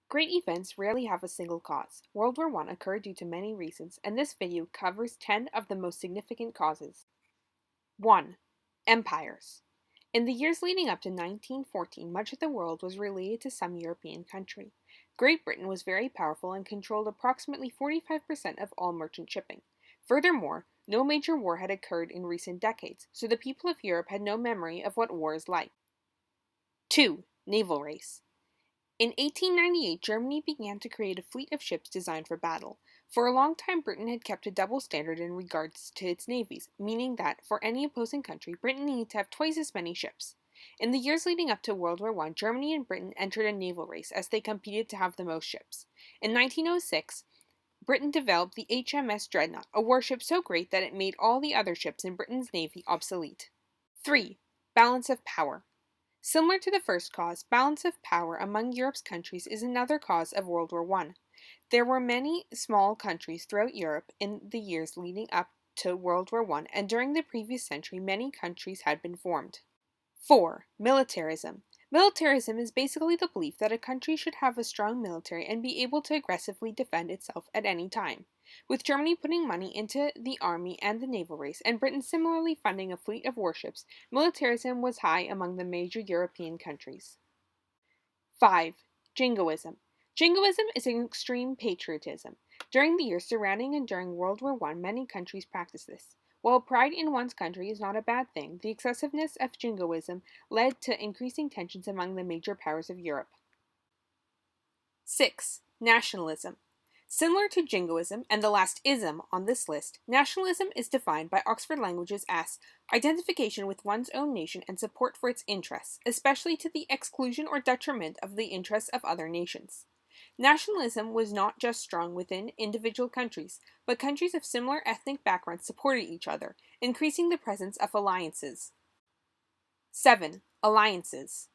Great events rarely have a single cause. World War I occurred due to many reasons, and this video covers 10 of the most significant causes. 1. Empires. In the years leading up to 1914, much of the world was related to some European country. Great Britain was very powerful and controlled approximately 45% of all merchant shipping. Furthermore, no major war had occurred in recent decades, so the people of Europe had no memory of what war is like. 2. Naval Race. In 1898, Germany began to create a fleet of ships designed for battle. For a long time, Britain had kept a double standard in regards to its navies, meaning that, for any opposing country, Britain needed to have twice as many ships. In the years leading up to World War I, Germany and Britain entered a naval race as they competed to have the most ships. In 1906, Britain developed the HMS Dreadnought, a warship so great that it made all the other ships in Britain's navy obsolete. 3. Balance of power. Similar to the first cause, balance of power among Europe's countries is another cause of World War I. There were many small countries throughout Europe in the years leading up to World War I, and during the previous century, many countries had been formed. 4. Militarism. Militarism is basically the belief that a country should have a strong military and be able to aggressively defend itself at any time. With Germany putting money into the army and the naval race, and Britain similarly funding a fleet of warships, militarism was high among the major European countries. 5. Jingoism. Jingoism is an extreme patriotism. During the years surrounding and during World War I, many countries practiced this. While pride in one's country is not a bad thing, the excessiveness of Jingoism led to increasing tensions among the major powers of Europe. 6. Nationalism. Similar to Jingoism and the last ism on this list, nationalism is defined by Oxford Languages as identification with one's own nation and support for its interests, especially to the exclusion or detriment of the interests of other nations. Nationalism was not just strong within individual countries, but countries of similar ethnic backgrounds supported each other, increasing the presence of alliances. 7. Alliances.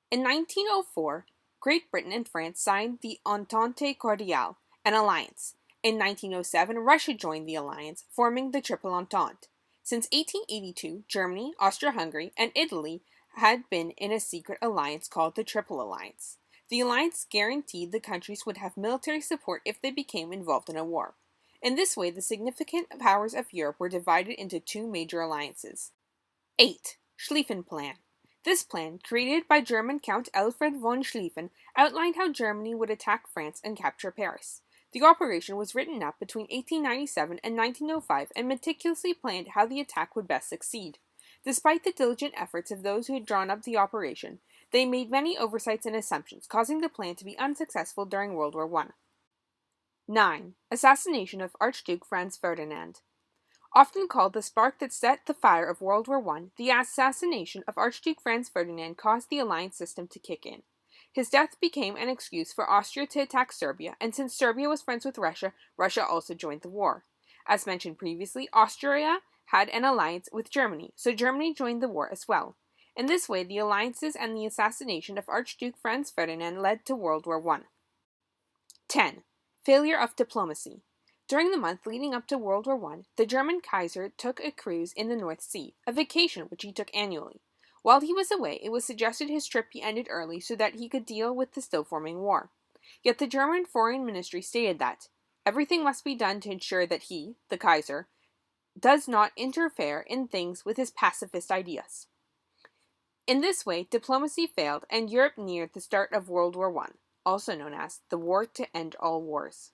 In 1904, Great Britain and France signed the Entente Cordiale, an alliance. In 1907, Russia joined the alliance, forming the Triple Entente. Since 1882, Germany, Austria-Hungary, and Italy had been in a secret alliance called the Triple Alliance. The alliance guaranteed the countries would have military support if they became involved in a war. In this way, the significant powers of Europe were divided into two major alliances. 8. Schlieffen Plan. This plan, created by German Count Alfred von Schlieffen, outlined how Germany would attack France and capture Paris. The operation was written up between 1897 and 1905 and meticulously planned how the attack would best succeed. Despite the diligent efforts of those who had drawn up the operation, they made many oversights and assumptions, causing the plan to be unsuccessful during World War I. 9. Assassination of Archduke Franz Ferdinand. Often called the spark that set the fire of World War I, the assassination of Archduke Franz Ferdinand caused the alliance system to kick in. His death became an excuse for Austria to attack Serbia, and since Serbia was friends with Russia, Russia also joined the war. As mentioned previously, Austria had an alliance with Germany, so Germany joined the war as well. In this way, the alliances and the assassination of Archduke Franz Ferdinand led to World War I. 10. Failure of diplomacy. During the month leading up to World War I, the German Kaiser took a cruise in the North Sea, a vacation which he took annually. While he was away, it was suggested his trip be ended early so that he could deal with the still-forming war. Yet the German Foreign Ministry stated that everything must be done to ensure that he, the Kaiser, does not interfere in things with his pacifist ideas. In this way, diplomacy failed and Europe neared the start of World War I, also known as the War to End All Wars.